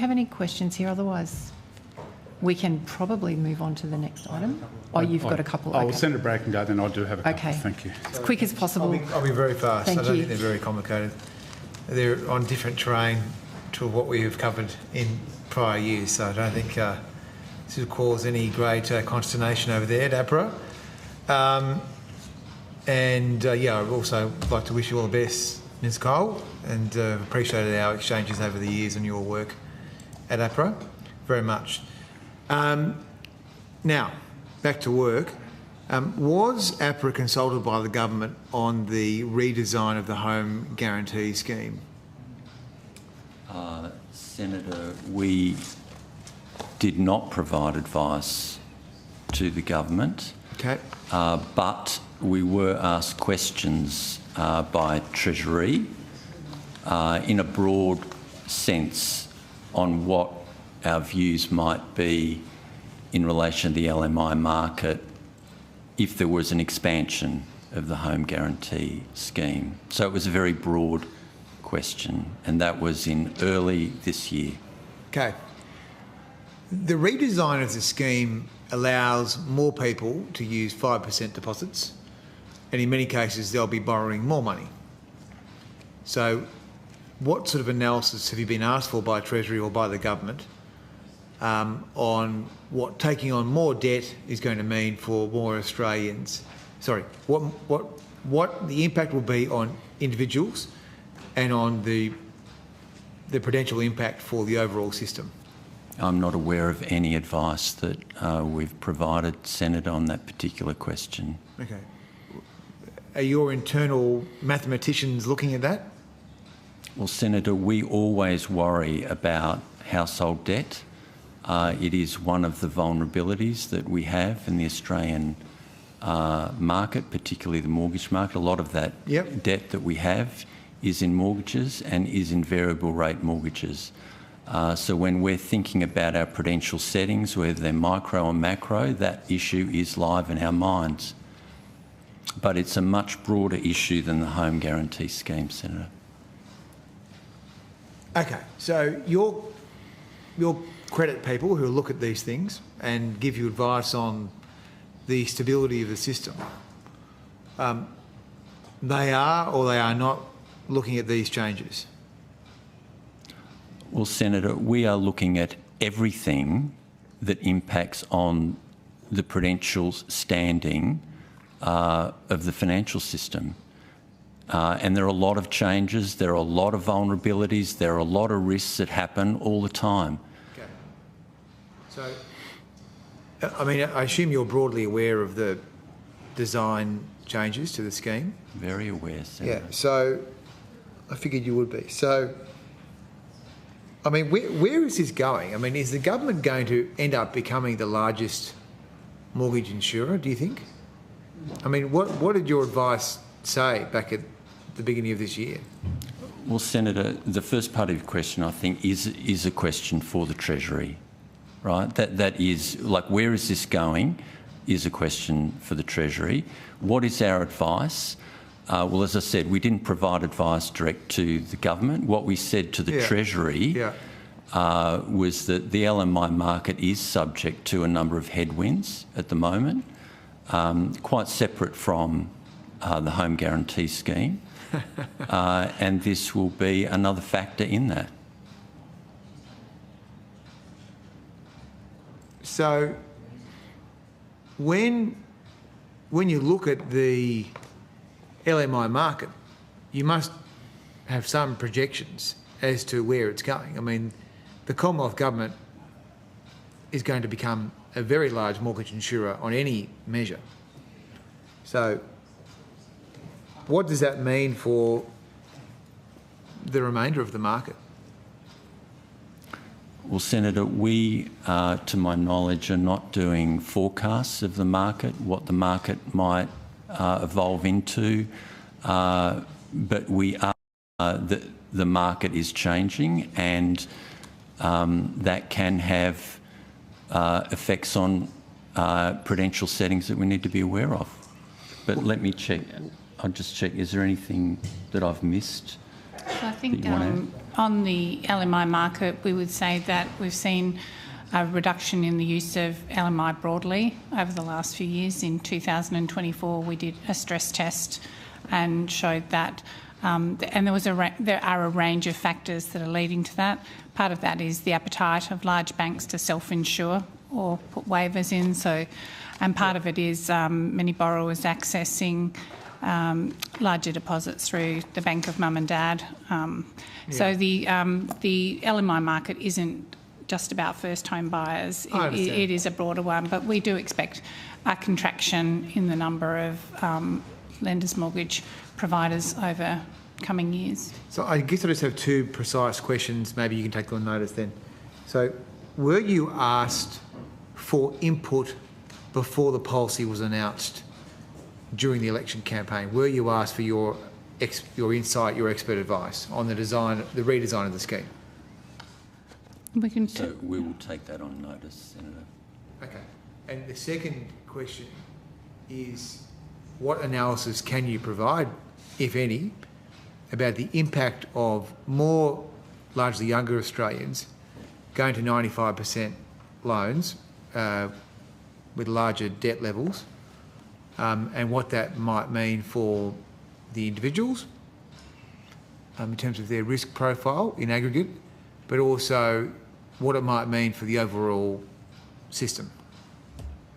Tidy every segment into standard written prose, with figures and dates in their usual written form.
Have any questions here? Otherwise, we can probably move on to the next item. Oh, you've got a couple. I will send it back and go, then I do have a couple. Okay. Thank you. As quick as possible. I'll be very fast. Thank I don't you. think they're very complicated. They're on different terrain to what we have covered in prior years, so I don't think this will cause any great consternation over there at APRA. Yeah, I'd also like to wish you all the best, Ms Cole, and appreciated our exchanges over the years and your work at APRA very much. Now, back to work. Was APRA consulted by the government on the redesign of the home guarantee scheme? Senator, we did not provide advice to the government. Okay. But we were asked questions by Treasury in a broad sense on what our views might be in relation to the LMI market if there was an expansion of the home guarantee scheme. So it was a very broad question, and that was in early this year. Okay. The redesign of the scheme allows more people to use 5% deposits, and in many cases they'll be borrowing more money. So what sort of analysis have you been asked for by Treasury or by the government on what taking on more debt is going to mean for more Australians? Sorry, what the impact will be on individuals and on the prudential impact for the overall system? I'm not aware of any advice that we've provided, Senator, on that particular question. Okay. Are your internal mathematicians looking at that? Well, Senator, we always worry about household debt. It is one of the vulnerabilities that we have in the Australian market, particularly the mortgage market. A lot of that debt that we have is in mortgages and is in variable rate mortgages. So when we're thinking about our prudential settings, whether they're micro or macro, that issue is live in our minds. But it's a much broader issue than the home guarantee scheme, Senator. Okay, so your credit people who look at these things and give you advice on the stability of the system, they are or they are not looking at these changes? Well, Senator, we are looking at everything that impacts on the prudential standing of the financial system. And there are a lot of changes, there are a lot of vulnerabilities, there are a lot of risks that happen all the time. Okay. So, I mean, I assume you're broadly aware of the design changes to the scheme? Very aware, Senator. Yeah, so I figured you would be. So, I mean, where is this going? I mean, is the government going to end up becoming the largest mortgage insurer, do you think? I mean, what did your advice say back at the beginning of this year? Well, Senator, the first part of your question, I think, is a question for the Treasury, right? That is, like, where is this going is a question for the Treasury. What is our advice? Well, as I said, we didn't provide advice direct to the government. What we said to the Treasury was that the LMI market is subject to a number of headwinds at the moment, quite separate from the home guarantee scheme, and this will be another factor in that. So, when you look at the LMI market, you must have some projections as to where it's going. I mean, the Commonwealth Government is going to become a very large mortgage insurer on any measure. So, what does that mean for the remainder of the market? Well, Senator, we, to my knowledge, are not doing forecasts of the market, what the market might evolve into, but we are, the market is changing, and that can have effects on prudential settings that we need to be aware of. But let me check. I'll just check. Is there anything that I've missed? So I think that you want on the LMI market, we would say that we've seen a reduction in the use of LMI broadly over the last few years. In 2024, we did a stress test and showed that, and there are a range of factors that are leading to that. Part of that is the appetite of large banks to self-insure or put waivers in. So, and part of it is many borrowers accessing larger deposits through the bank of mum and dad. So the LMI market isn't just about first home buyers. It is a broader one, but we do expect a contraction in the number of lenders mortgage providers over coming years. So I guess I just have two precise questions. Maybe you can take them on notice then. So were you asked for input before the policy was announced during the election campaign? Were you asked for your insight, your expert advice on the redesign of the scheme? So we will take that on notice, Senator. Okay. And the second question is, what analysis can you provide, if any, about the impact of more largely younger Australians going to 95% loans with larger debt levels, and what that might mean for the individuals in terms of their risk profile in aggregate, but also what it might mean for the overall system?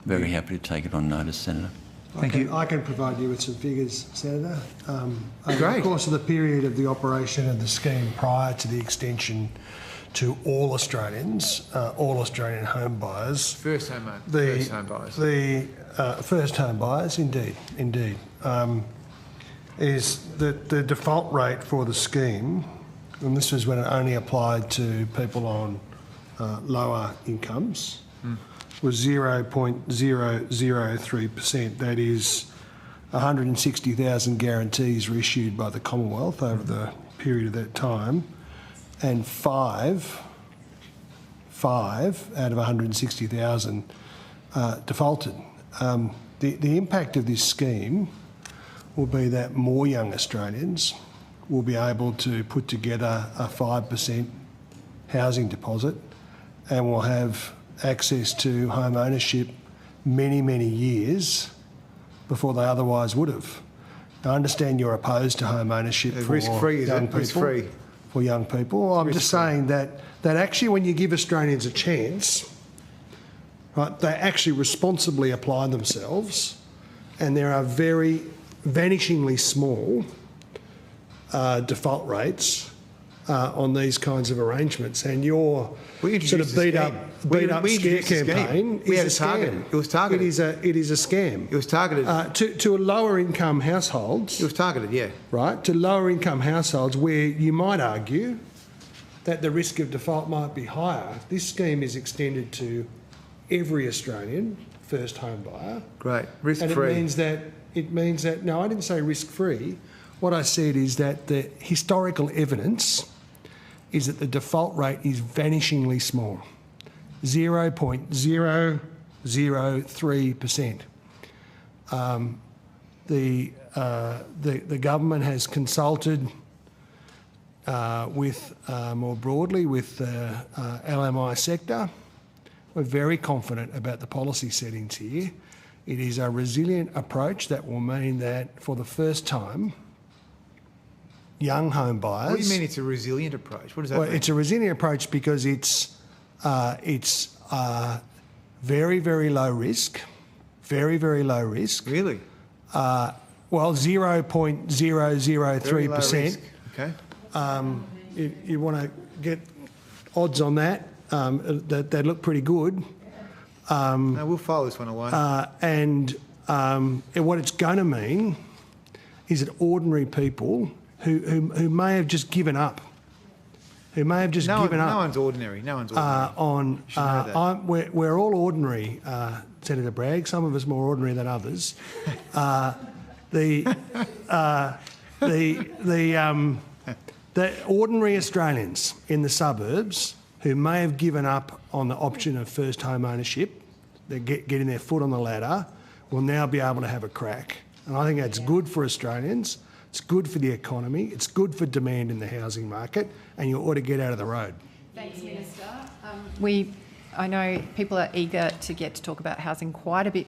Very happy to take it on notice, Senator. Thank you. I can provide you with some figures, Senator. Over Great. the course of the period of the operation of the scheme prior to the extension to all Australians, all Australian home buyers. First home buyers. The first home buyers, indeed, is that the default rate for the scheme, and this was when it only applied to people on lower incomes, was 0.003%. That is 160,000 guarantees were issued by the Commonwealth over the period of that time, and five out of 160,000 defaulted. The impact of this scheme will be that more young Australians will be able to put together a 5% housing deposit and will have access to home ownership many, many years before they otherwise would have. I understand you're opposed to home ownership for risk-free, is young it? people. Risk-free. For young people. I'm just saying that actually when you give Australians a chance, right, they actually responsibly apply themselves, and there are very vanishingly small default rates on these kinds of arrangements, and your sort of beat up scare campaign is a scam. It was targeted. It is a scam. It was targeted. To lower income households. It was targeted, yeah. Right, to lower income households where you might argue that the risk of default might be higher. This scheme is extended to every Australian first home buyer. Great. Risk-free. And it means that, no, I didn't say risk-free. What I said is that the historical evidence is that the default rate is vanishingly small, 0.003%. The government has consulted with more broadly with the LMI sector. We're very confident about the policy settings here. It is a resilient approach that will mean that for the first time, young home buyers. What do you mean it's a resilient approach? What does that mean? It's a resilient approach because it's very, very low risk, very, very low risk. Really? Well, 0.003%. Okay. You want to get odds on that? That look pretty good. No, we'll follow this one away. And what it's going to mean is that ordinary people who may have just given up, No one's ordinary. No one's ordinary. We're all ordinary, Senator Bragg. Some of us more ordinary than others. The ordinary Australians in the suburbs who may have given up on the option of first home ownership, they're getting their foot on the ladder, will now be able to have a crack. And I think that's good for Australians It's good for the economy. It's good for demand in the housing market, and you ought to get out of the road. Thanks, Minister. I know people are eager to get to talk about housing quite a bit